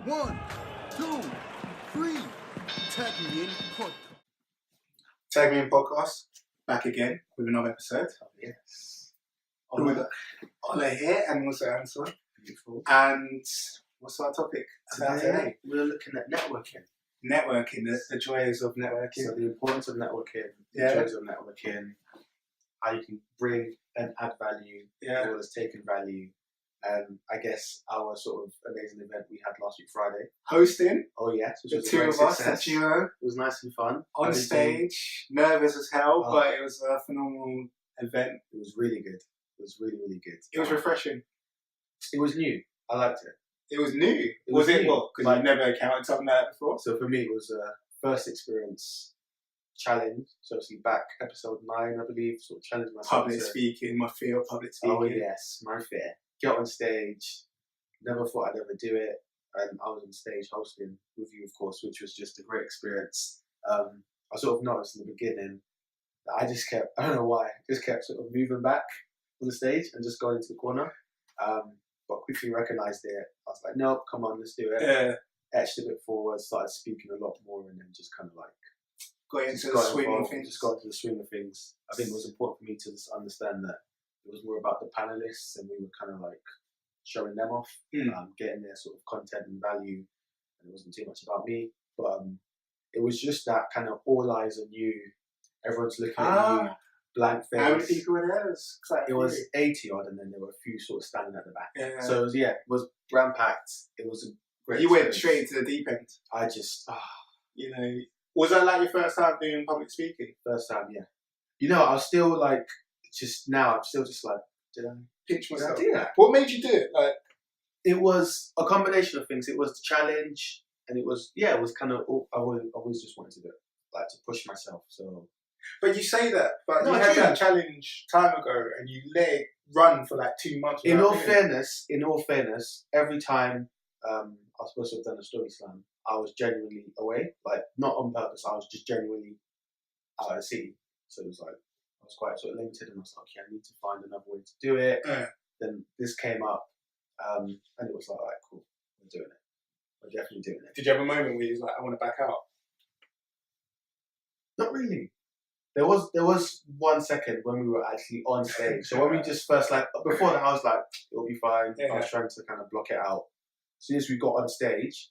1, 2, 3. Tag Me In Podcast. Tag Me In Podcast, back again with another episode. Oh, yes. With Ola here and also Anton. Beautiful. And what's our topic Today we're looking at networking. Networking, the joys of networking. So the importance of networking, Yeah. the joys of networking, how you can bring and add value, as well as taking value. And I guess our sort of amazing event we had last week Friday. Hosting, Oh yes, which the was a two great of us, success. the duo, It was nice and fun. on Everything- stage, nervous as hell, Oh. but it was a phenomenal event. It was really good. It was really, really good. It was refreshing. It was new. I liked it. It was new. It was was it new. what? Because Like- you've never encountered something like that before? So for me, it was a first experience challenge. So obviously back episode 9, I believe, sort of challenge myself. Public to- speaking, my fear of public speaking. Oh yes, my fear. Get on stage. Never thought I'd ever do it. And I was on stage hosting with you, of course, which was just a great experience. I sort of noticed in the beginning that I just kept, I don't know why, just kept sort of moving back on the stage and just going into the corner. But quickly recognised it. I was like, no, come on, let's do it. Yeah. Etched a bit forward, started speaking a lot more, and then just kind of like Got just into the got swing of involved, things. just got into the swing of things. I think it was important for me to just understand that it was more about the panellists, and we were kind of like showing them off, getting their sort of content and value, and it wasn't too much about me. But it was just that kind of all eyes on you. Everyone's looking at you, blank face. How many people were there? It was 80 odd, and then there were a few sort of standing at the back. Yeah. So it was ram packed. It was a great. You went experience. straight into the deep end. I just You know, was that like your first time doing public speaking? first time, yeah. You know, I was still like, just now, I'm still just like, did I? Pinch Did I myself. do that? What made you do it? Like, It was a combination of things. It was the challenge, and it was kind of. I always just wanted to do it, like to push myself. So but you say that, but No, you had true. that challenge time ago, and you let it run for like 2 months. in without all doing it. fairness, every time I was supposed to have done a story slam, I was genuinely away, like not on purpose. I was just genuinely out of the city. So it was like I was quite sort of limited, and I was like, okay, I need to find another way to do it. Yeah. Then this came up, and it was like, all right, cool, we're doing it. We're definitely doing it. Did you have a moment where you was like, I want to back out? Not really. There was 1 second when we were actually on stage. So when we just first before that, I was like, it'll be fine. Yeah. I was trying to kind of block it out. As soon as we got on stage,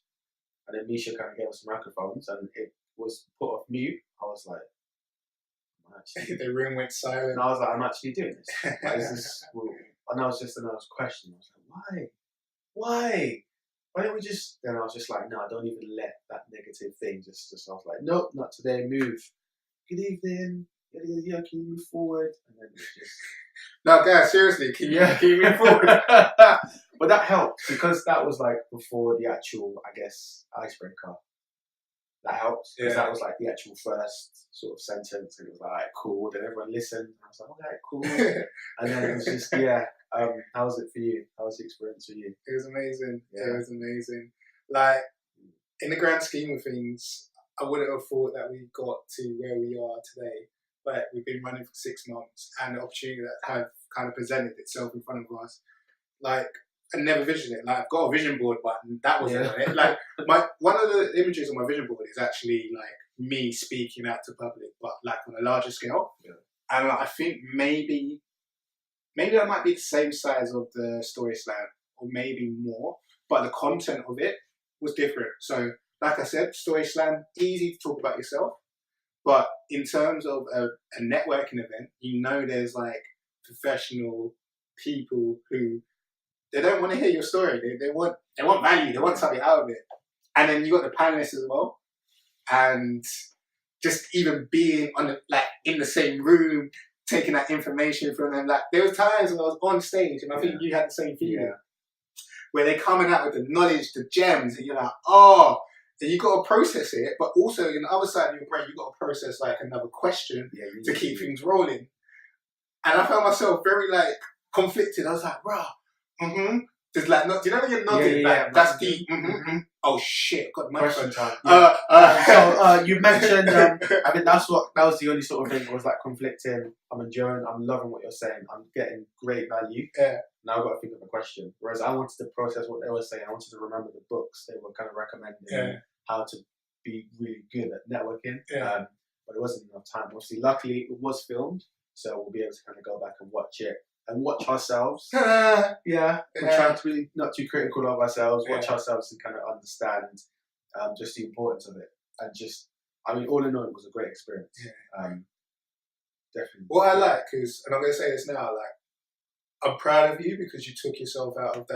and then Misha kind of gave us some microphones, and it was put off mute, I was like, I'm actually. The room went silent. And I was like, I'm actually doing this. Like, is this? And I was just another question. I was like, why? Why don't we just? Then I was just like, no, I don't even let that negative thing just. I was like, nope, not today. Move. Good evening. Yeah, can you move forward? And then it was just. No, guys, seriously, can you move forward? But that helped because that was like before the actual, I guess, icebreaker. That helped because Yeah. that was like the actual first sort of sentence, and it was like, cool. Then everyone listened. And I was like, okay, cool. And then it was just, yeah. How was it for you? How was the experience for you? It was amazing. Yeah. It was amazing. Like, in the grand scheme of things, I wouldn't have thought that we got to where we are today. But we've been running for 6 months, and the opportunity that have kind of presented itself in front of us. Like, I never visioned it. Like, I've got a vision board, but that wasn't on it. Like, one of the images on my vision board is actually like me speaking out to public, but like on a larger scale. Yeah. And I think maybe that might be the same size of the story slam, or maybe more, but the content of it was different. So, like I said, story slam, easy to talk about yourself, but in terms of a networking event, you know, there's like professional people who they don't want to hear your story. They want value. They want something out of it. And then you got the panelists as well, and just even being in the same room, taking that information from them. Like, there was times when I was on stage, and I think you had the same feeling, where they're coming out with the knowledge, the gems, and you're like, oh, and you got to process it, but also in the other side of your brain, you got to process like another question to keep things rolling. And I found myself very like conflicted. I was like, bro, There's like, do you know when you're nodding? Yeah, like, yeah, that's yeah. the. Oh shit! Got my Question phone. time. Yeah. So You mentioned, I mean, that was the only sort of thing that was like conflicting. I'm enjoying, I'm loving what you're saying. I'm getting great value. Yeah. Now I've got to think of a question. Whereas I wanted to process what they were saying. I wanted to remember the books they were kind of recommending and how to be really good at networking. Yeah. But it wasn't enough time. Obviously, luckily it was filmed, so we'll be able to kind of go back and watch it and watch ourselves. We're trying to be not too critical of ourselves, watch ourselves and kind of understand just the importance of it. And just, I mean, all in all, it was a great experience. Definitely. What I like is, and I'm going to say this now, like, I'm proud of you because you took yourself out of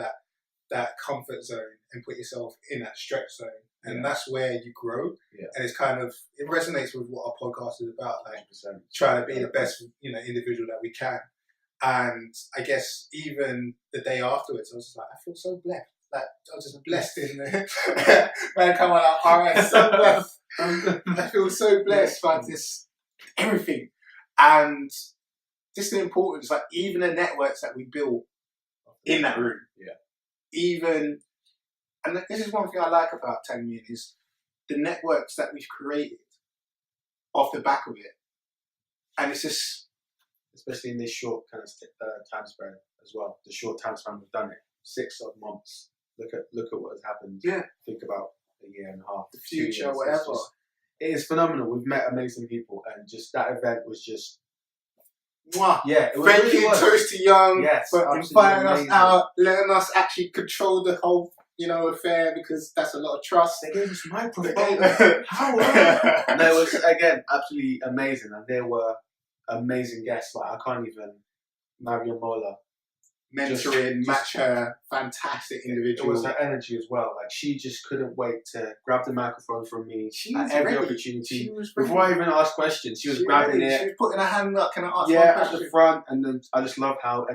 that comfort zone and put yourself in that stretch zone. And that's where you grow. Yeah. And it's kind of, it resonates with what our podcast is about, like 100%. Trying to be the best, individual that we can. And I guess even the day afterwards, I was just like, I feel so blessed. Like, I was just blessed in there. Man, come on, I'm so blessed. I feel so blessed by this, everything. And just the importance, like even the networks that we built in that room. Yeah. Even, and this is one thing I like about 10 Million is the networks that we've created off the back of it. And it's just, especially in this short kind of time span as well. The short time span we've done it, 6 odd months. Look at what has happened. Yeah. Think about a year and a half. The future, whatever. It is phenomenal. We've met amazing people, and just that event was just. Mwah. Yeah. Thank you, Toast2Young, for inviting us out, letting us actually control the whole, affair, because that's a lot of trust. They gave us microphones. How? No, it was again absolutely amazing, and there were amazing guests. Like I can't even. Mariam mentoring, match her, fantastic individual. It was her energy as well. Like she just couldn't wait to grab the microphone from me at every opportunity. Before I even asked questions, she was grabbing it. She was putting her hand up. Can I ask one question? At the front, and then I just love how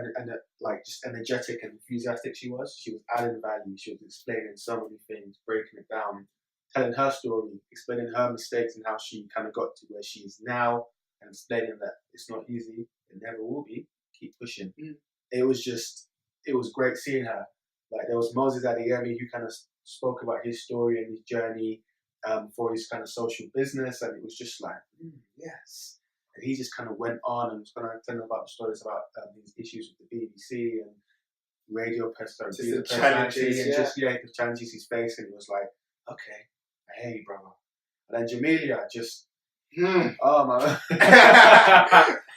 like just energetic and enthusiastic she was. She was adding value. She was explaining so many things, breaking it down, telling her story, explaining her mistakes and how she kind of got to where she is now, and explaining that it's not easy. It never will be. Keep pushing. It was great seeing her. Like there was Moses Adeyemi who kind of spoke about his story and his journey for his kind of social business, and it was just like, yes. And he just kind of went on and was going to tell them about the stories about these issues with the BBC and radio personality, the challenges, and the challenges he's facing. It was like, okay, I hear you, brother. And then Jamelia just, oh my,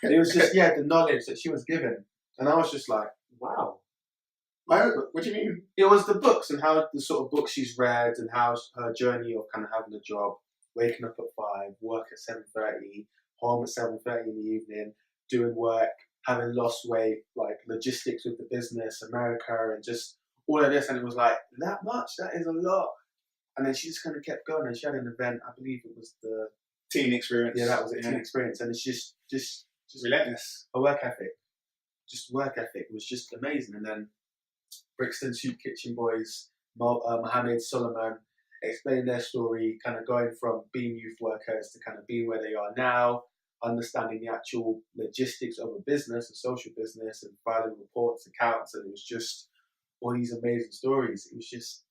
it was just the knowledge that she was given. And I was just like, wow. What do you mean? It was the books and how the sort of books she's read and how her journey of kind of having a job, waking up at 5, work at 7:30, home at 7:30 in the evening, doing work, having lost weight, like logistics with the business, America, and just all of this. And it was like, that much? That is a lot. And then she just kind of kept going. And she had an event, I believe it was the Teen Experience. Yeah, that was it, Teen Experience. And it's just relentless. A work ethic. Just work ethic was just amazing. And then Brixton Soup Kitchen Boys, Mohammed, Solomon, explaining their story, kind of going from being youth workers to kind of being where they are now, understanding the actual logistics of a business, a social business, and filing reports, accounts, and it was just all these amazing stories. It was just...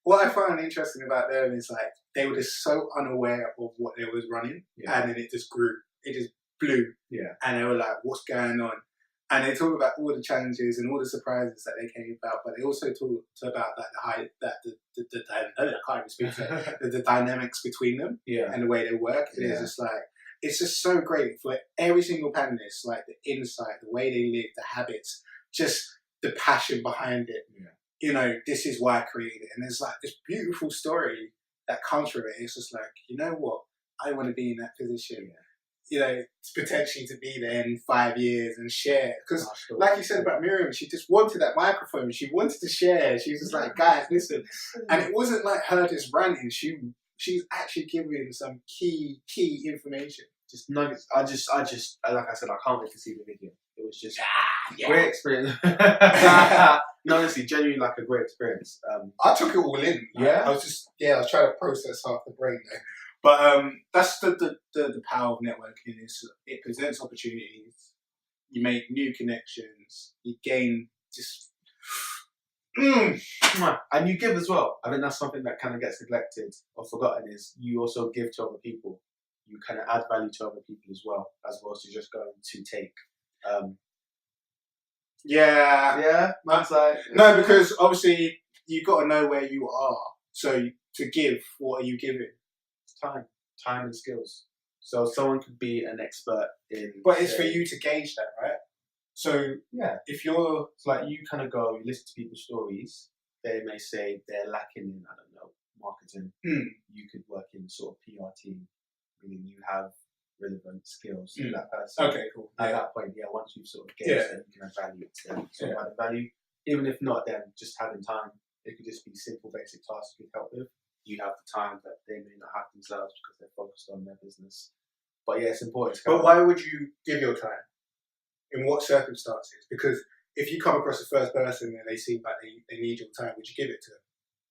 What I found interesting about them is like, they were just so unaware of what they was running, and then it just grew. It just blew. Yeah. And they were like, what's going on? And they talk about all the challenges and all the surprises that they came about, but they also talk about the dynamics between them and the way they work. And it's just like, it's just so great for every single panelist, like the insight, the way they live, the habits, just the passion behind it. Yeah. This is why I created it. And there's like this beautiful story that comes from it. It's just like, you know what? I want to be in that position. Yeah. Potentially to be there in 5 years and share. Because, like you said about Mariam, she just wanted that microphone. She wanted to share. She was just like, guys, listen. And it wasn't like her just ranting. She's actually giving some key information. Just nuggets. I just, like I said, I can't wait to see the video. It was just great experience. No, honestly, genuinely like a great experience. I took it all in. I was trying to process half the brain there. But that's the power of networking. Is it presents opportunities. You make new connections. You gain just And you give as well. I think that's something that kind of gets neglected or forgotten is you also give to other people. You kind of add value to other people as well as just going to take. Yeah. Man's like, No, because obviously you've got to know where you are. So to give, what are you giving? time and skills. So someone could be an expert in. But it's for you to gauge that, right? So yeah, if you're it's like you kind of go, you listen to people's stories. They may say they're lacking in, I don't know, marketing. You could work in sort of PR team, meaning you have relevant skills to that person. Okay, cool. At that point, once you've sort of gauged them, you can add value to them. So add value, even if not them, just having time. It could just be simple, basic tasks you could help with. You have the time that they may not have themselves because they're focused on their business. But yeah, it's important. But why would you give your time? In what circumstances? Because if you come across the first person and they seem like they need your time, would you give it to them?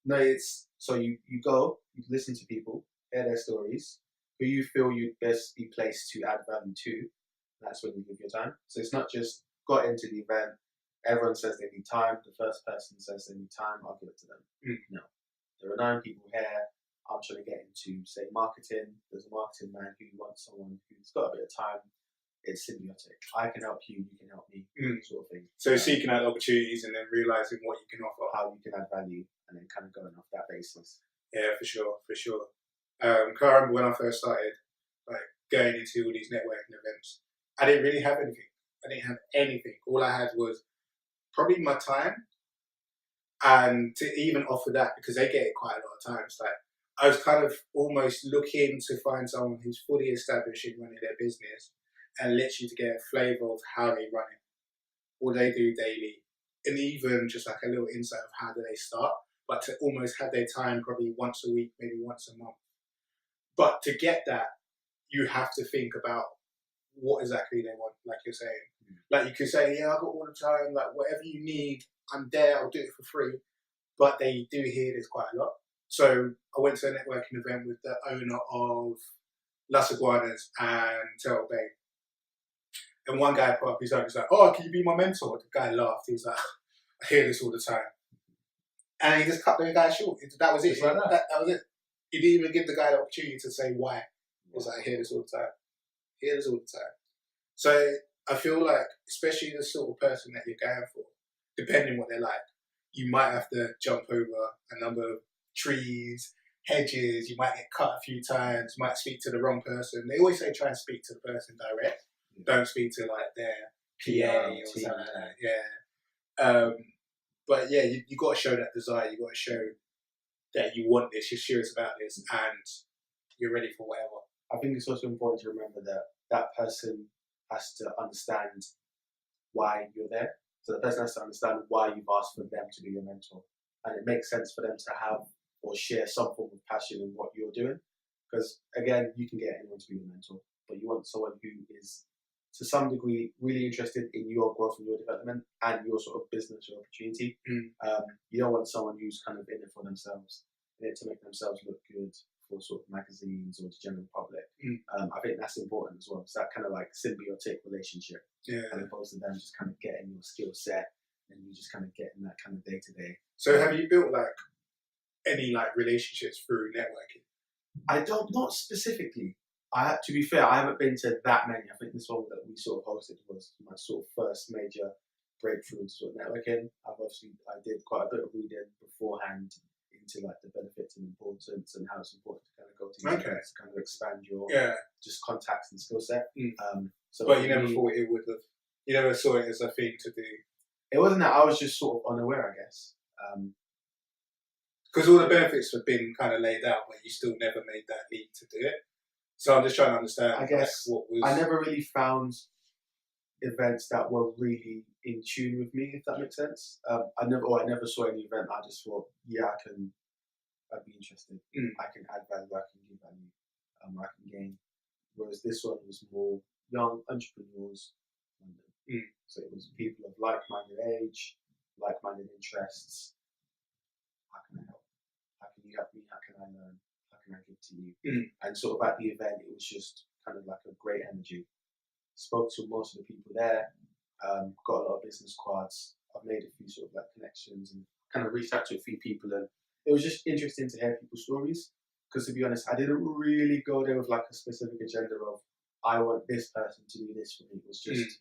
No, it's so you go, you listen to people, hear their stories, who you feel you'd best be placed to add value to. That's when you give your time. So it's not just got into the event, everyone says they need time, the first person says they need time, I'll give it to them. No. There are 9 people here. I'm trying to get into, say, marketing. There's a marketing man who wants someone who's got a bit of time. It's symbiotic. I can help you, you can help me, sort of thing. So seeking out opportunities and then realising what you can offer. How you can add value and then kind of going off that basis. Yeah, for sure. I remember when I first started, like going into all these networking events, I didn't really have anything. All I had was probably my time, and to even offer that, because they get it quite a lot of times, like I was kind of almost looking to find someone who's fully established in running their business and literally to get a flavour of how they run it, what they do daily, and even just like a little insight of how do they start, but to almost have their time probably once a week, maybe once a month. But to get that, you have to think about what exactly they want, like you're saying. Like you could say, yeah, I've got all the time, like whatever you need, I'm there, I'll do it for free. But they do hear this quite a lot. So I went to a networking event with the owner of Las Iguanas and Turtle Bay. And one guy put up his hand, he's like, oh, can you be my mentor? The guy laughed. He was like, I hear this all the time. And he just cut the guy short. That was it. Just like that. That was it. He didn't even give the guy the opportunity to say why. He was like, I hear this all the time. So I feel like, especially the sort of person that you're going for, depending what they're like, you might have to jump over a number of trees, hedges, you might get cut a few times, you might speak to the wrong person. They always say try and speak to the person direct. Don't speak to like their PA or something like that. But yeah, you got to show that desire. You got to show that you want this, you're serious about this, and you're ready for whatever. I think it's also important to remember that that person has to understand why you're there. So the person has to understand why you've asked for them to be your mentor. And it makes sense for them to have or share some form of passion in what you're doing. Because again, you can get anyone to be your mentor, but you want someone who is to some degree really interested in your growth and your development and your sort of business or opportunity. You don't want someone who's kind of in it for themselves, in it to make themselves look good for sort of magazines or the general public. I think that's important as well. It's that kind of like symbiotic relationship, as opposed to them just kind of getting your skill set and you just kind of getting that kind of day to day. So have you built like any like relationships through networking? Not specifically. To be fair, I haven't been to that many. I think this one that we sort of hosted was my sort of first major breakthrough into sort of networking. I did quite a bit of reading beforehand into like the benefits and importance and how it's important to kind of go to these events to kind of expand your just contacts and skill set. But you never thought it would have. You never saw it as a thing to do. It wasn't that. I was just sort of unaware, I guess. Because all the benefits have been kind of laid out, but you still never made that leap to do it. So I'm just trying to understand. I guess what was. I never really found events that were really in tune with me, if that makes sense. I never saw any event. I just thought, I'd be interested. I can add value. I can give value. I can gain. Whereas this one was more young entrepreneurs. So it was people of like-minded age, like-minded interests. How can I help? How can you help me? How can I learn? How can I give to you? And sort of at the event, it was just kind of like a great energy. Spoke to most of the people there, got a lot of business cards, I've made a few sort of like connections and kind of reached out to a few people, and it was just interesting to hear people's stories. Because to be honest, I didn't really go there with like a specific agenda of I want this person to do this for me. It was just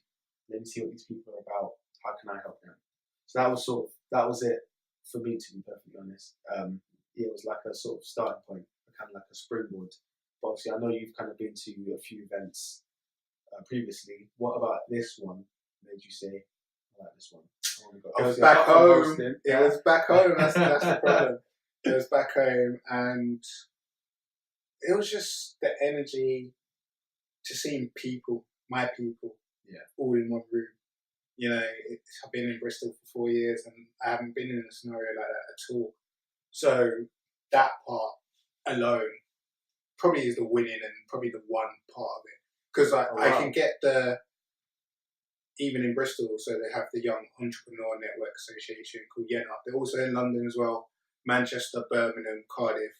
let me see what these people are about. How can I help them? So that was it for me, to be perfectly honest. It was like a sort of starting point, kind of like a springboard. But obviously, I know you've kind of been to a few events previously. What about this one made you say, I like this one? I want to go. It was back home. It was back home. That's the problem. It was back home, and it was just the energy to seeing people, my people, all in one room. You know, I've been in Bristol for 4 years, and I haven't been in a scenario like that at all. So that part alone probably is the winning and probably the one part of it. Because I can get even in Bristol, so they have the Young Entrepreneur Network Association called YENA. They're also in London as well, Manchester, Birmingham, Cardiff.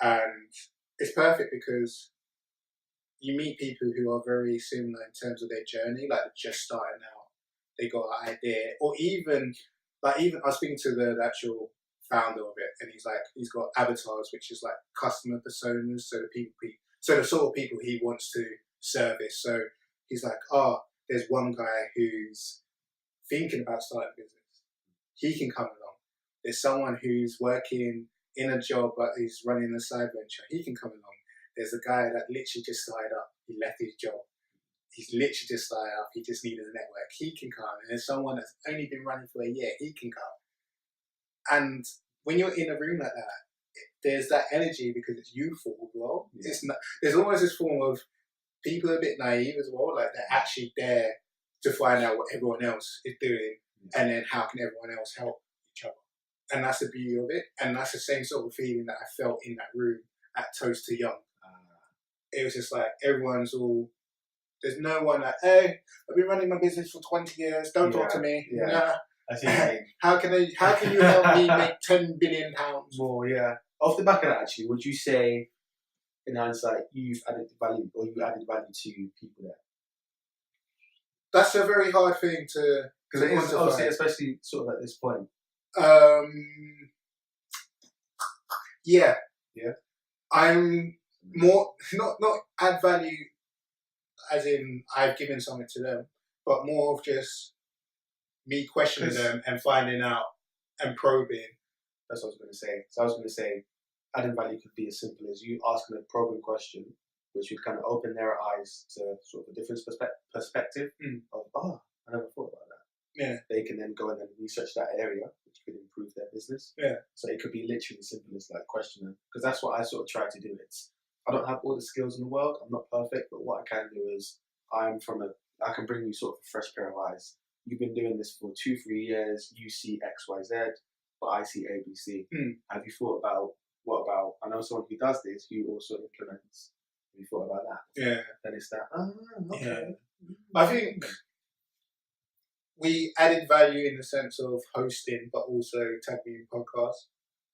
And it's perfect because you meet people who are very similar in terms of their journey, like they're just starting out. They got an idea, or even I was speaking to the actual founder of it, and he's got avatars, which is like customer personas, so the sort of people he wants to service. So he's like, there's one guy who's thinking about starting a business. He can come along. There's someone who's working in a job but he's running a side venture. He can come along. There's a guy that literally just started up. He left his job. He's literally just started up. He just needed a network. He can come. And there's someone that's only been running for a year. He can come. And when you're in a room like that, there's that energy because it's youthful as well. Yeah. There's almost this form of people are a bit naive as well. Like they're actually there to find out what everyone else is doing, and then how can everyone else help each other. And that's the beauty of it. And that's the same sort of feeling that I felt in that room at Toast2Young. It was just like everyone's all. There's no one like, hey, I've been running my business for 20 years. Don't talk to me. Yeah. Nah. I see. How can you help me make £10 billion more? Yeah. Off the back of that, actually, would you say, in hindsight, you've added value, or you added value to people there? That's a very hard thing to. Because it is obviously, especially sort of at this point. Yeah. Yeah. I'm more not add value, as in I've given something to them, but more of just me questioning them and finding out and probing. That's what I was going to say. So I was going to say, adding value could be as simple as you asking a probing question, which would kind of open their eyes to sort of a different perspective of, I never thought about that. Yeah. They can then go and then research that area, which could improve their business. Yeah. So it could be literally as simple as like questioning, because that's what I sort of try to do. I don't have all the skills in the world. I'm not perfect, but what I can do is I can bring you sort of a fresh pair of eyes. You've been doing this for 2-3 years. You see X, Y, Z, but I see A, B, C. Have you thought about what about? I know someone who does this who also implements. Have you thought about that? Yeah. Then it's that. Okay. Yeah. I think we added value in the sense of hosting, but also tagging in podcasts.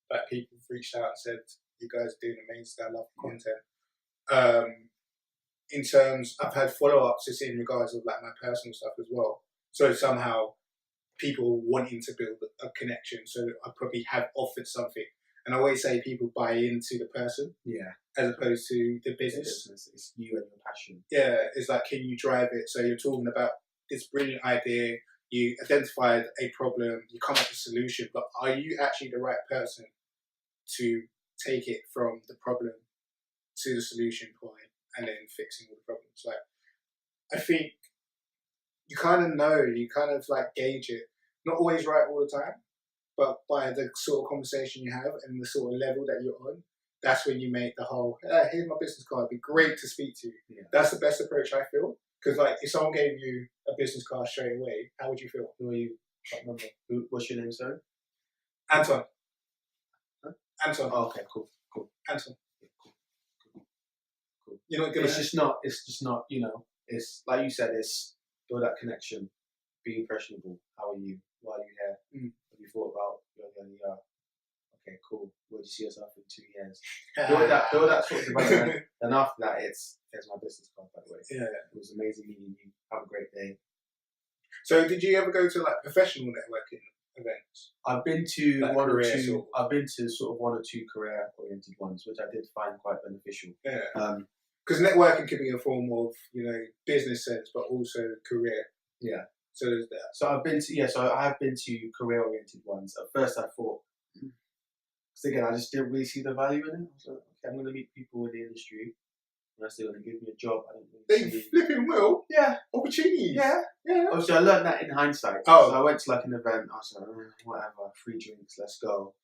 Like people have reached out and said, "You guys are doing amazing. I love the content." In terms, I've had follow-ups just in regards of like my personal stuff as well. So somehow people wanting to build a connection. So I probably have offered something. And I always say people buy into the person, as opposed to the business. It's you and your passion. Yeah, it's like, can you drive it? So you're talking about this brilliant idea, you identified a problem, you come up with a solution, but are you actually the right person to take it from the problem to the solution point and then fixing all the problems? Like, I think you kind of know, you kind of like gauge it. Not always right all the time, but by the sort of conversation you have and the sort of level that you're on, that's when you make the whole, here's my business card, it'd be great to speak to you. Yeah. That's the best approach, I feel. Because like, if someone gave you a business card straight away, how would you feel? Who are you? I can't remember. What's your name, sir? Anton. Huh? Anton. Oh, okay, cool. Anton. Yeah, cool. You're not gonna. It's just not. You know. It's like you said. It's build that connection. Be impressionable. How are you? Why are you here? Have you thought about your okay, cool. Where do you see yourself in 2 years? Build that sort of development. And after that, here's my business card, by the way. Yeah. It was amazing meeting you. Have a great day. So did you ever go to like professional networking events? I've been to Like one or career two. sort of. I've been to sort of one or two career-oriented ones, which I did find quite beneficial. Yeah. Because networking can be a form of, business sense, but also career. Yeah. So there's that. So I have been to career-oriented ones. At first, I thought, because again, I just didn't really see the value in it. I was like, okay, I'm going to meet people in the industry, unless they're going to give me a job. I don't really They see. flipping will. Yeah. Opportunities. Yeah. Yeah. Obviously, I learned that in hindsight. Oh. So I went to like an event. I was like, whatever, free drinks, let's go.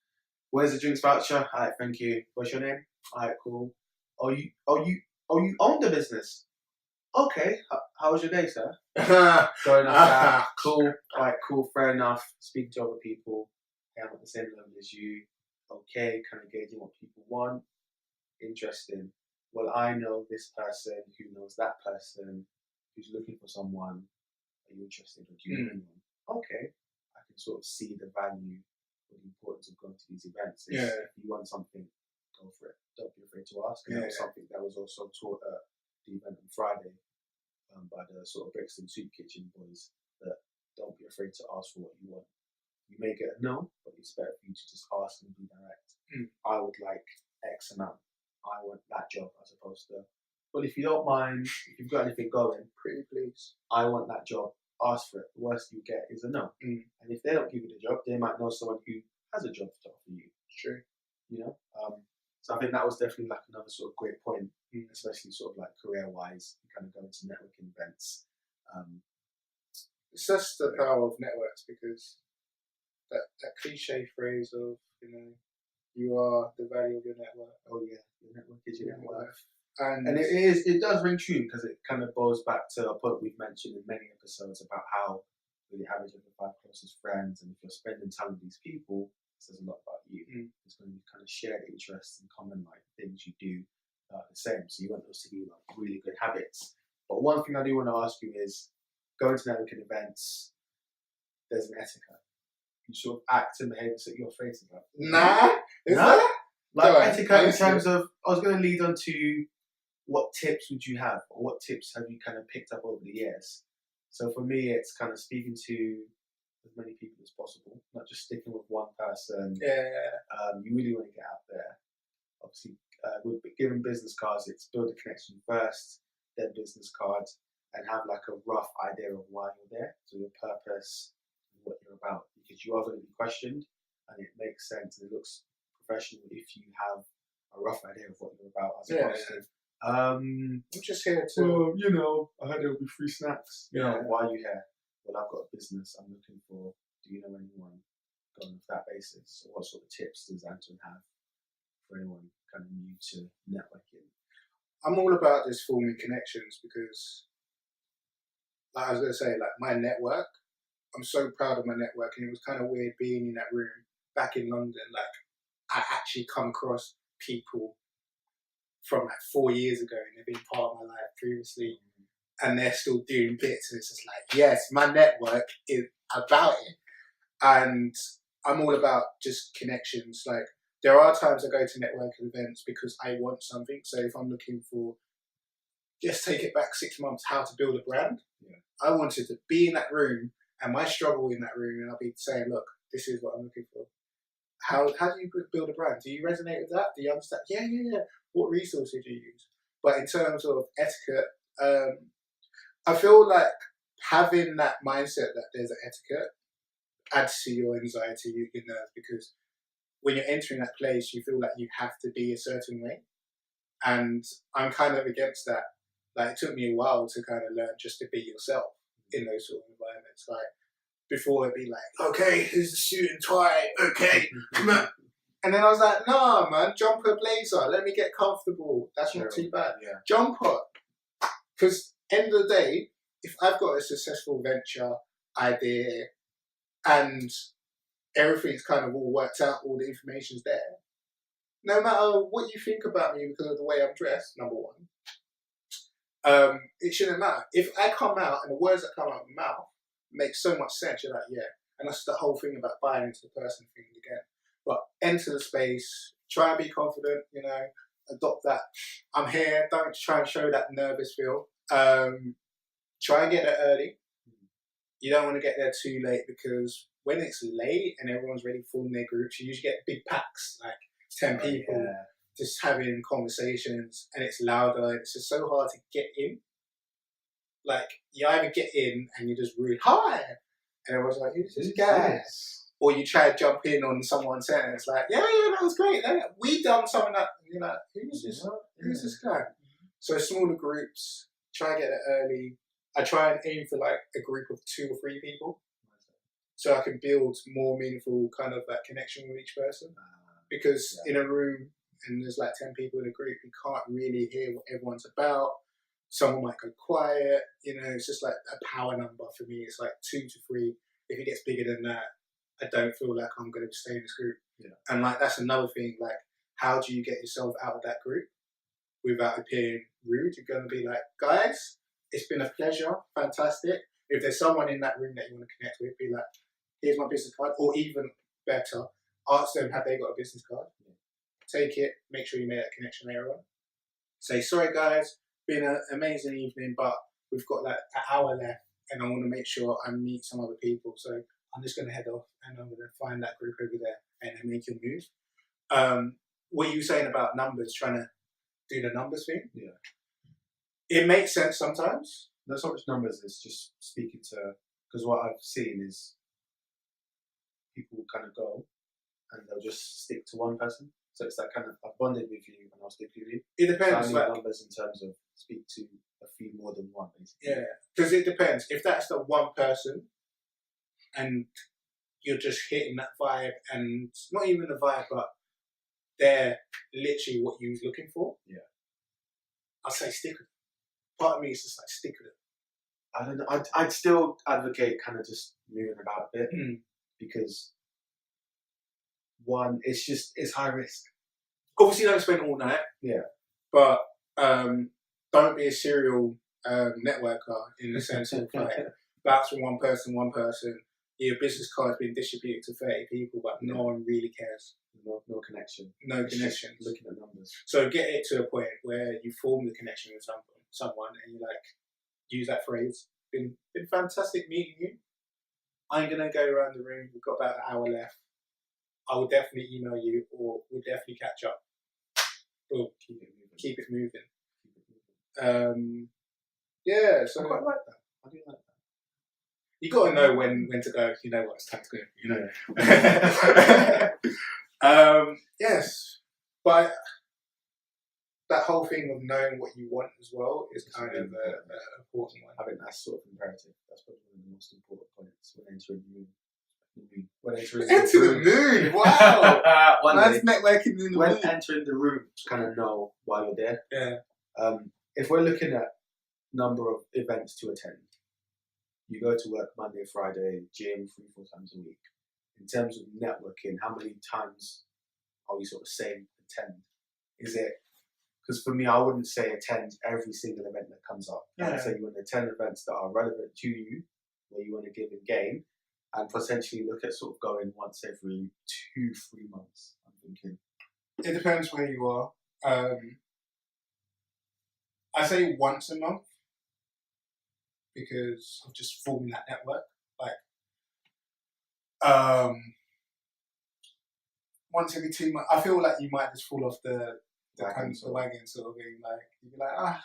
Where's the drinks voucher? All right, thank you. What's your name? All right, cool. You own the business. Okay. How was your day, sir? Going off that. Cool. All right, cool. Fair enough. Speaking to other people. Hey, I'm at the same level as you. Okay, kind of gauging what people want. Interesting. Well, I know this person who knows that person who's looking for someone. Are you interested? Or do you know anyone? Okay. I can sort of see the value or the importance of going to these events. If you want something, go for it. Don't be afraid to ask. And that was something that was also taught at the event on Friday by the sort of Brixton Soup Kitchen boys, that don't be afraid to ask for what you want. You may get a no, but it's better for you to just ask and be direct. I would like X amount. I want that job, as opposed to, well, if you don't mind, if you've got anything going, pretty please, I want that job. Ask for it. The worst you get is a no. And if they don't give you the job, they might know someone who has a job to offer you. True. So I think that was definitely like another sort of great point, especially sort of like career-wise, kind of going to networking events. It's just the power of networks, because that cliche phrase of, you are the value of your network. Oh yeah, your network is your net worth. And it does ring true, because it kind of goes back to a point we've mentioned in many episodes about how you're the average of your 5 closest friends, and if you're spending time with these people, it says a lot about you. It's going to be kind of shared interests and common like things you do the same. So you want those to be like really good habits. But one thing I do want to ask you is, going to networking events, there's an etiquette. You sort of act and behave as if you're afraid of that. Nah. Like etiquette in terms of, I was going to lead on to, what tips would you have, or what tips have you kind of picked up over the years? So for me, it's kind of speaking to as many people as possible, not just sticking with one person. You really want to get out there. Obviously, with giving business cards, it's build a connection first, then business cards, and have like a rough idea of why you're there, so your purpose, and what you're about, because you are going to be questioned, and it makes sense and it looks professional if you have a rough idea of what you're about, as opposed to, I'm just here to, I heard there will be free snacks. Why are you here? Well, I've got a business I'm looking for. Do you know anyone? Going off that basis. So what sort of tips does Anton have for anyone kind of new to networking? I'm all about this forming connections, because, like I was going to say, like my network, I'm so proud of my network, and it was kind of weird being in that room back in London. Like, I actually come across people from like 4 years ago, and they've been part of my life previously, and they're still doing bits, and it's just like, yes, my network is about it. And I'm all about just connections. Like, there are times I go to networking events because I want something. So if I'm looking for, just take it back 6 months, how to build a brand, I wanted to be in that room and my struggle in that room, and I'll be saying, look, this is what I'm looking for. How do you build a brand? Do you resonate with that? Do you understand? Yeah. What resources do you use? But in terms of etiquette, I feel like having that mindset that there's an etiquette adds to your anxiety, your nerves, because when you're entering that place, you feel like you have to be a certain way. And I'm kind of against that. Like, it took me a while to kind of learn just to be yourself in those sort of environments. Like, before it'd be like, okay, here's the suit and tie, okay, come on. And then I was like, nah, man, jumper, blazer, let me get comfortable. That's not too bad. Jumper. Because end of the day, if I've got a successful venture idea and everything's kind of all worked out, all the information's there, no matter what you think about me because of the way I'm dressed, number one, it shouldn't matter. If I come out and the words that come out of my mouth make so much sense, you're like, yeah. And that's the whole thing about buying into the person thing again. But enter the space, try and be confident, adopt that. I'm here, don't try and show that nervous feel. Try and get there early. you don't want to get there too late, because when it's late and everyone's ready to form their groups, you usually get big packs, like 10 people just having conversations, and it's louder. It's just so hard to get in. Like, you either get in and you're just rude, hi, and everyone's like, who's this guy? Or you try to jump in on someone's sentence, like, yeah, that was great. We done something that, you're like, who's this guy? So smaller groups, try to get there early. I try and aim for like a group of 2 or 3 people, so I can build more meaningful kind of like connection with each person. Because in a room and there's like 10 people in a group, you can't really hear what everyone's about. Someone might go quiet, it's just like a power number for me. It's like 2 to 3. If it gets bigger than that, I don't feel like I'm going to stay in this group. And like, that's another thing, like, how do you get yourself out of that group without appearing rude? You're going to be like, guys, it's been a pleasure, fantastic. If there's someone in that room that you want to connect with, be like, here's my business card. Or even better, ask them, have they got a business card? Take it, make sure you make that connection later on. Say, sorry guys, been an amazing evening, but we've got like an hour left and I want to make sure I meet some other people. So I'm just going to head off and I'm going to find that group over there and then make your move. What you were saying about numbers, trying to do the numbers thing? It makes sense sometimes. Not so much numbers, it's just speaking to, because what I've seen is people kind of go and they'll just stick to one person. So it's that kind of, I've bonded with you and I'll stick with you. It depends. So I need numbers in terms of speak to a few more than one, basically. Yeah, because it depends. If that's the one person and you're just hitting that vibe, and not even the vibe, but they're literally what you was looking for. I'd say stick with them. Part of me is just like, stick with it. I don't know. I'd still advocate kind of just moving about a bit because one, it's high risk. Obviously, don't spend all night. But don't be a serial networker in the sense of like bounce from one person. Your business card's been distributed to 30 people, but no one really cares. No connection. No connection. Looking at numbers. So get it to a point where you form the connection with someone and you like use that phrase. Been fantastic meeting you. I'm gonna go around the room. We've got about an hour left. I will definitely email you, or we'll definitely catch up. Boom. Keep it moving. Yeah. So I quite like that. I do like that. You got to know when to go. You know what it's time to go. Yes, but that whole thing of knowing what you want as well is kind of an important one. I think that's sort of imperative. That's probably one of the most important points when entering the moon. Enter the moon! Wow! Man's networking in the moon. Entering the room, to kind of know why you're there. If we're looking at number of events to attend, you go to work Monday, Friday, gym 3-4 times a week. In terms of networking, how many times are we sort of saying attend? Is it, because for me, I wouldn't say attend every single event that comes up. I'd say you want to attend events that are relevant to you, where you want to give and gain, and potentially look at sort of going once every 2-3 months, I'm thinking. It depends where you are. I say once a month because of just forming that network. Like, once every 2 months, I feel like you might just fall off the wagon sort of thing. Like, you'd be like,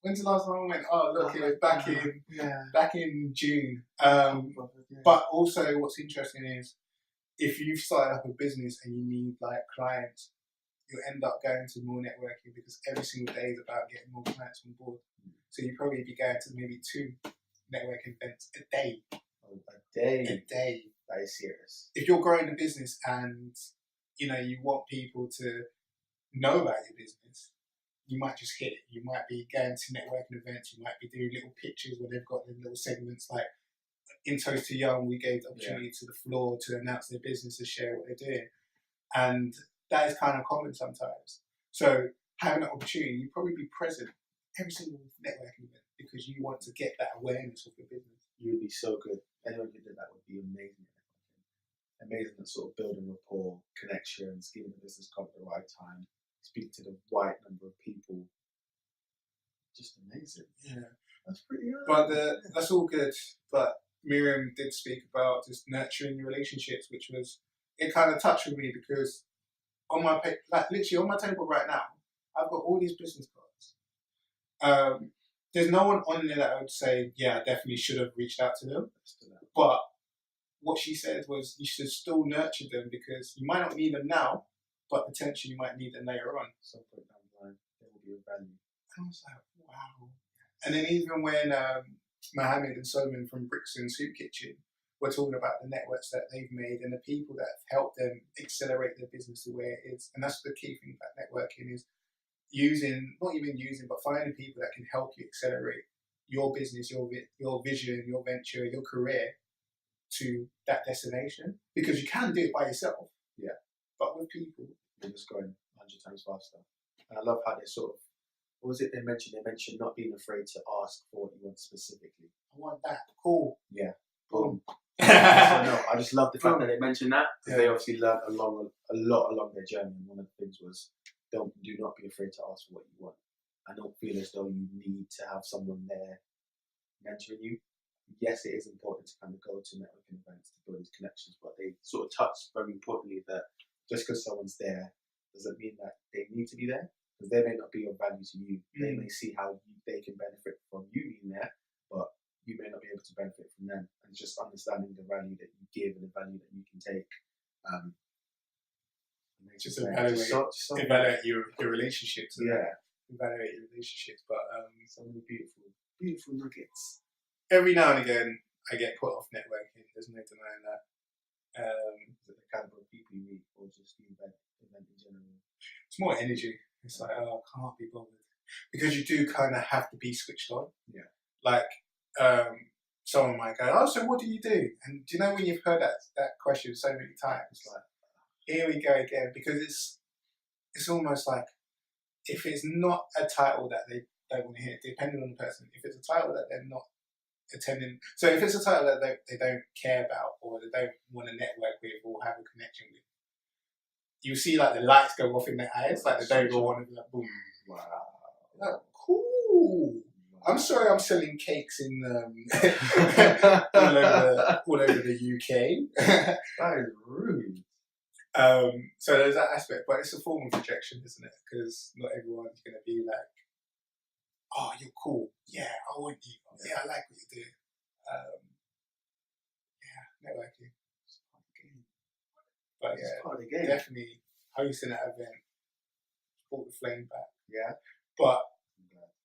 when's the last time I went? Oh, look, it was back in June. But also, what's interesting is if you've started up a business and you need like clients, you'll end up going to more networking because every single day is about getting more clients on board. So you probably be going to maybe 2 networking events a day. Oh, a day. A day. That is serious. If you're growing a business and you want people to know about your business, you might just hit it. You might be going to networking events. You might be doing little pictures where they've got their little segments. Like in Toast2Young, we gave the opportunity to the floor to announce their business and share what they're doing. And that is kind of common sometimes. So having that opportunity, you'd probably be present every single networking event because you want to get that awareness of your business. You would be so good. Anyone who did that would be amazing. Amazing at sort of building rapport, connections, giving the business card at the right time, speak to the right number of people. Just amazing. Yeah. That's pretty good. But that's all good. But Miriam did speak about just nurturing your relationships, which was, it kind of touched with me because on my like literally on my table right now, I've got all these business cards. There's no one on there that I would say, yeah, I definitely should have reached out to them. But what she said was you should still nurture them because you might not need them now, but potentially you might need them later on. Some point down the line, there will be a value. And I was like, wow. And then even when Mohammed and Solomon from Brixton Soup Kitchen were talking about the networks that they've made and the people that have helped them accelerate their business the way it is. And that's the key thing about networking is not even using, but finding people that can help you accelerate your business, your vision, your venture, your career to that destination. Because you can do it by yourself. Yeah. But with people, you're just going 100 times faster. And I love how they sort of, what was it they mentioned? They mentioned not being afraid to ask for what you want specifically. I want that. Cool. Yeah. Boom. So no, I just love the fact that they mentioned that because they obviously learned a lot along their journey. And one of the things was, do not be afraid to ask for what you want. I don't feel as though you need to have someone there mentoring you. Yes, it is important to kind of go to networking events to build these connections, but they sort of touch very importantly that just because someone's there doesn't mean that they need to be there, because they may not be of value to you. They may see how they can benefit from you being there, but you may not be able to benefit from them. And just understanding the value that you give and the value that you can take. Just evaluate your relationships. Yeah. Evaluate your relationships. But so many beautiful nuggets. Every now and again, I get put off networking. There's no denying that. The caliber of people you meet, or just the event in general. It's more energy. It's like, oh, I can't be bothered. Because you do kind of have to be switched on. Yeah. Like, someone might go, oh, so what do you do? And do you know when you've heard that question so many times? It's like, here we go again. Because it's almost like, if it's not a title that they don't want to hear, depending on the person, if it's a title that they're not attending, so if it's a title that they don't care about or they don't want to network with or have a connection with, you see like the lights go off in their eyes, like they don't go on and be like, boom. Wow. Like, cool. I'm sorry I'm selling cakes in all over the UK. That is rude. So there's that aspect, but it's a form of rejection, isn't it? Because not everyone's going to be like, oh, you're cool. Yeah, I want you. Yeah, I like what you do. Yeah, networking. But yeah, definitely hosting that event brought the flame back. Yeah, but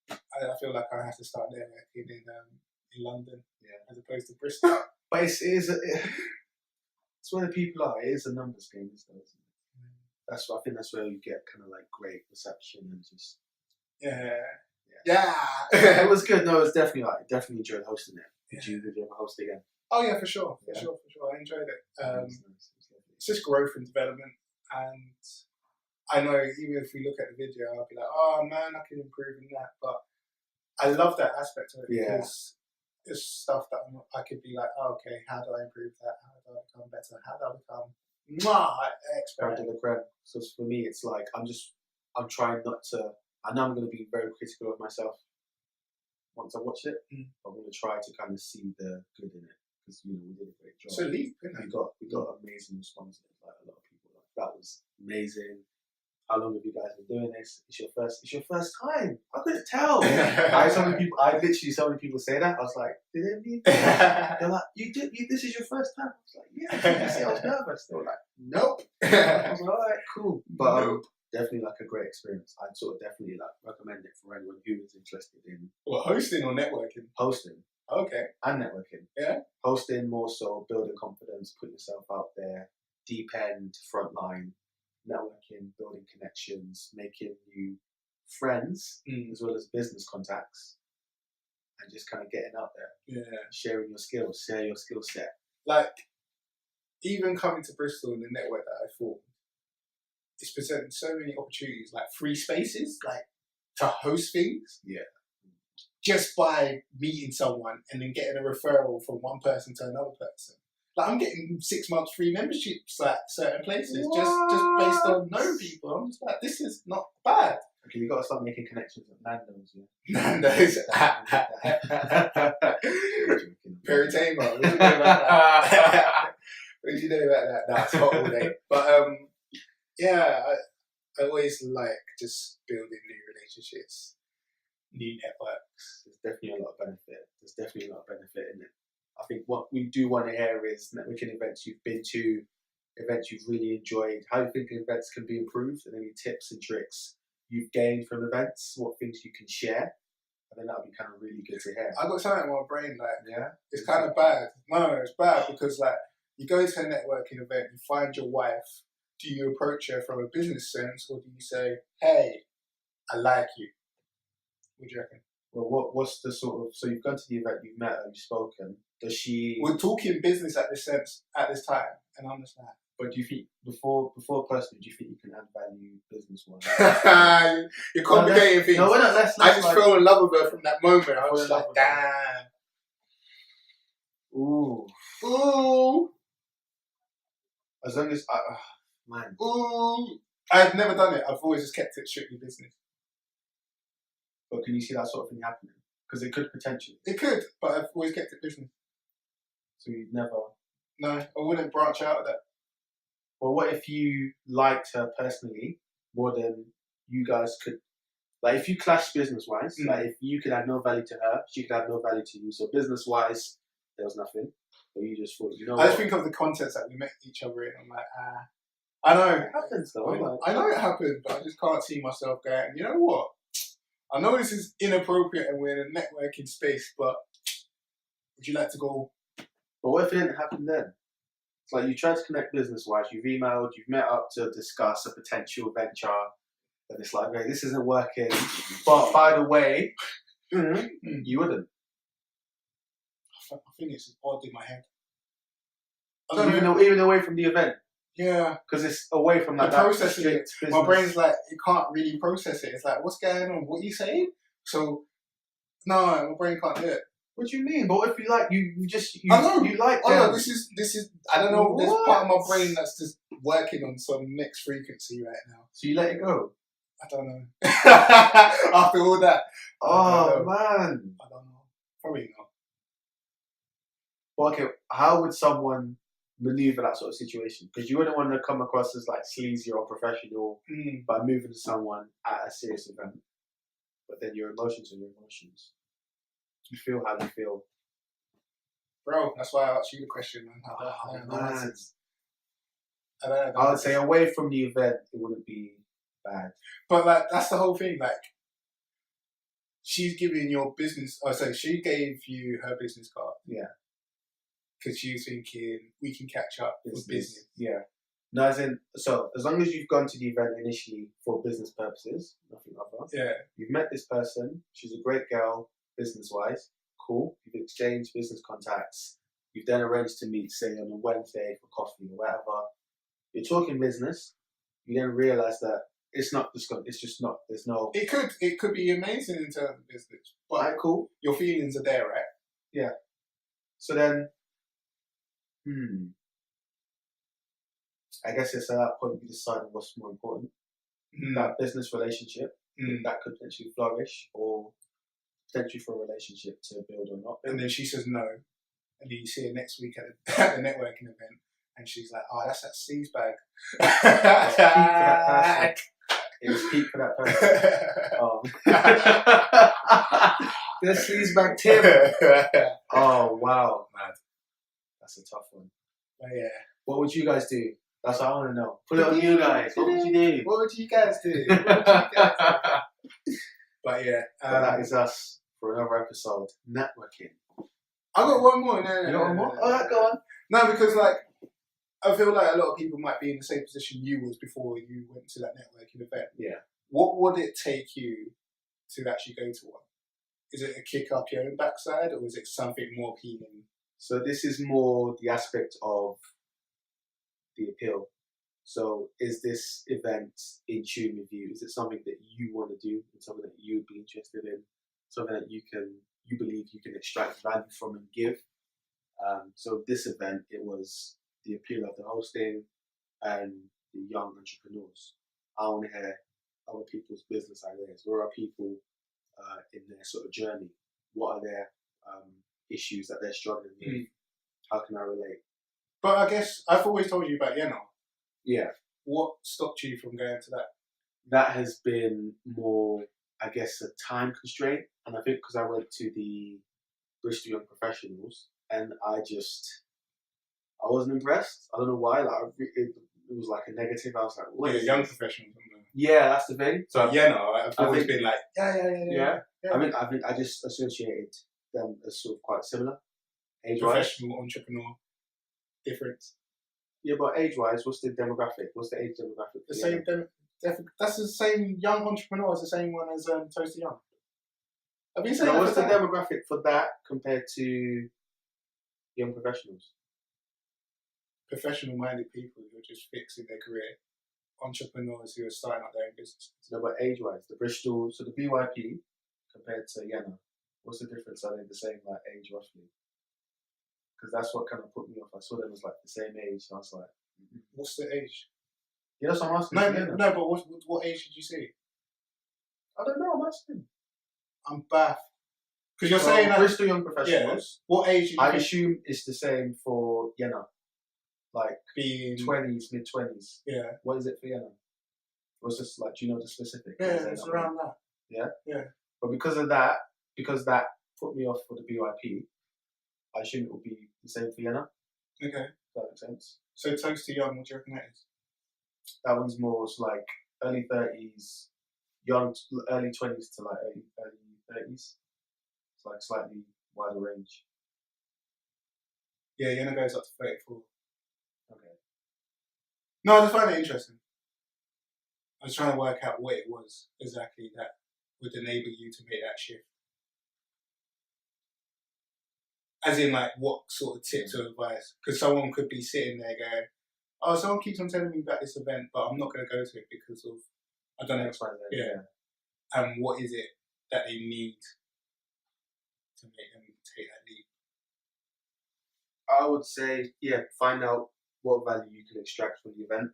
I feel like I have to start networking in London, as opposed to Bristol. But it's where the people are. It is a numbers game, isn't it? I think that's where you get kind of like great reception and just yeah. It was good. No, it was definitely enjoyed hosting it. Did you ever host it again? Oh yeah, for sure. I enjoyed it. It's just growth and development, and I know even if we look at the video, I'll be like, oh man, I can improve in that. But I love that aspect of it because it's stuff that I could be like, oh, okay, how do I improve that? How do I become better? How do I become expert? So for me, it's like I'm trying not to. I know I'm going to be very critical of myself once I watch it. I'm going to try to kind of see the good in it because we did a great job. So we got amazing responses. Like a lot of people, like that was amazing. How long have you guys been doing this? It's your first time. I couldn't tell. So many people say that. I was like, did it mean? They're like, this is your first time. I was like, yeah. I was nervous. They were like, nope. I was like, all right, cool. But definitely like a great experience. I'd sort of definitely like recommend it for anyone who is interested in hosting or networking. Hosting. Okay. And networking. Yeah. Hosting more so building confidence, put yourself out there, deep end, frontline. Networking, building connections, making new friends as well as business contacts, and just kind of getting out there. Yeah, sharing your skills, share your skill set. Like even coming to Bristol and the network that I formed, it's presented so many opportunities, like free spaces, like to host things. Yeah. Just by meeting someone and then getting a referral from one person to another person. Like I'm getting 6 months free memberships at certain places just based on knowing people. I'm just like, this is not bad. Okay, you got to start making connections at Nando's, yeah. Nando's. Perry Tamer. What do you know about that? What do you know about that? That's hot all day. But yeah, I always like just building new relationships, new networks. There's definitely a lot of benefit in it. I think what we do want to hear is networking events you've been to, events you've really enjoyed, how you think events can be improved, and any tips and tricks you've gained from events, what things you can share. I think that would be kind of really good to hear. I got something in my brain, like, Yeah? it's kind of bad. No, it's bad because, like, you go to a networking event, you find your wife. Do you approach her from a business sense, or do you say, "Hey, I like you"? What do you reckon? Well, what's the sort of, so you've gone to the event, you've met her, you've spoken. Does she? We're talking business at this time, and I'm just like, But do you think before personally, do you think you can add value business-wise? you're complicating things. No, we're not. I just fell in love with her from that moment. I was like, damn. Ooh. As long as man. Ooh. I've never done it. I've always just kept it strictly business. But can you see that sort of thing happening? Because it could potentially. It could, but I've always kept it business. So you'd never. No, I wouldn't branch out of that. Well, what if you liked her personally more than you guys could? Like, if you clashed business-wise, like if you could add no value to her, she could add no value to you. So business-wise, there was nothing. But you just thought, I just think of the context that we met each other in. I'm like, I know it happens though. I know it happened, but I just can't see myself going, you know what? I know this is inappropriate and we're in a networking space, but would you like to go? But what if it didn't happen then? It's like you tried to connect business-wise, you've emailed, you've met up to discuss a potential venture, and it's like, okay, this isn't working. But by the way, you wouldn't. I think it's odd in my head. Even away from the event. Yeah. Because it's away from that. Processing it. My brain's like, it can't really process it. It's like, what's going on? What are you saying? So, no, my brain can't do it. What do you mean? But what if you like, you I know. You like oh, them. no, this is, I don't know, there's part of my brain that's just working on some next frequency right now. So you let it go? I don't know. After all that. Oh, man. I don't know. Probably not. Well, okay, how would someone maneuver that sort of situation? Because you wouldn't want to come across as like sleazy or professional by moving to someone at a serious event. But then your emotions are your emotions. You feel how you feel. Bro, that's why I asked you the question, man. I would say away from the event, it wouldn't be bad. But like, that's the whole thing. Like, she's giving your business. Oh, so she gave you her business card. Yeah. Because she was thinking we can catch up with business. Yeah. No, as in, so as long as you've gone to the event initially for business purposes, nothing other. Yeah. You've met this person. She's a great girl, business-wise. Cool. You've exchanged business contacts. You've then arranged to meet, say, on a Wednesday for coffee or whatever. You're talking business. You then realise that it's not just. It's just not. There's no. It could be amazing in terms of business, but right, cool. Your feelings are there, right? Yeah. So then, I guess it's at that point you decide what's more important. That business relationship that could potentially flourish, or potentially for a relationship to build or not. And then she says no, and then you see her next week at the networking event, and she's like, "Oh, that's that sleaze bag." It was peak for that person. The sleaze bag Tim. Oh wow, man, that's a tough one. But yeah. What would you guys do? That's what I want to know. Put it on you guys. What would you do? What would you guys do? But yeah. That is us for another episode. Networking. I got one more. No, you got one more? Oh, go on. No, because like, I feel like a lot of people might be in the same position you was before you went to that networking event. Yeah. What would it take you to actually go to one? Is it a kick up your own backside, or is it something more appealing? So this is more the aspect of the appeal. So is this event in tune with you? Is it something that you want to do and something that you would be interested in? Something that you believe you can extract value from and give? So this event, it was the appeal of the hosting and the young entrepreneurs. I want to hear other people's business ideas? Where are people in their sort of journey? What are their issues that they're struggling with? How can I relate? But I guess I've always told you about Yeno. Yeah. What stopped you from going to that? That has been more, I guess, a time constraint. And I think because I went to the Bristol Young Professionals and I wasn't impressed. I don't know why. Like it was like a negative. I was like, what is Young this? professionals. Yeah, that's the thing. So Yeno, I've always been like, yeah. I think I just associated them as sort of quite similar. Age-wise. Professional entrepreneur, difference. Yeah, but age-wise, what's the demographic? What's the age demographic? The same. That's the same young entrepreneur as the same one as Toast2Young. I've been saying. Now, what's the demographic for that compared to young professionals? Professional-minded people who are just fixing their career, entrepreneurs who are starting up their own businesses. No, but age-wise, the Bristol, so the BYP compared to Yeno, what's the difference? Are they the same like age roughly? Because that's what kind of put me off. I saw them as like the same age, and I was like, What's the age? yeah, that's what I'm asking. No, but what age did you see? I don't know. I'm asking. I'm baffed. Because you're saying that Bristol Young Professionals. What age? I assume it's the same for Yeno, like being 20s, mid-20s. Yeah. What is it for Yeno? Was this like? Do you know the specific? Yeah, it's around that. Yeah. Yeah. But because that put me off for the BYP, I assume it will be the same for Yeno. Okay. That makes sense. So Toast2Young, what do you reckon that is? That one's more like early 30s, young, early 20s to like early 30s. It's like slightly wider range. Yeah, Yeno goes up to 34. Okay. No, I just find it interesting. I was trying to work out what it was exactly that would enable you to make that shift. As in, like, what sort of tips or advice? Because someone could be sitting there going, oh, someone keeps on telling me about this event, but I'm not going to go to it because of, I don't know. That's right then. Yeah. And what is it that they need to make them take that leap? I would say, find out what value you can extract from the event.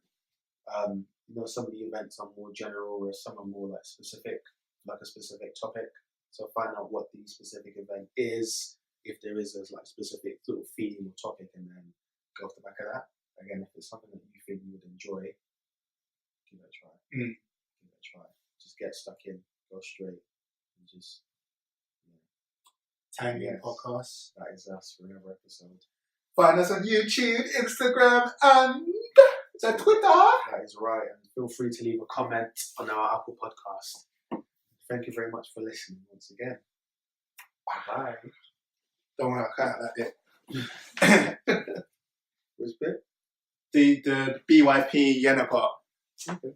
Some of the events are more general, whereas some are more like specific, like a specific topic. So find out what the specific event is, if there is a like specific little theme or topic, and then go off the back of that. Again, if it's something that you think you would enjoy, give it a try. Give it a try. Just get stuck in, go straight, and just Tangy Podcast. That is us for another episode. Find us on YouTube, Instagram, and Twitter. That is right. And feel free to leave a comment on our Apple podcast. Thank you very much for listening once again. Bye. Don't worry, I'll cut out that bit. Which bit? The BYP Yeno part. Okay.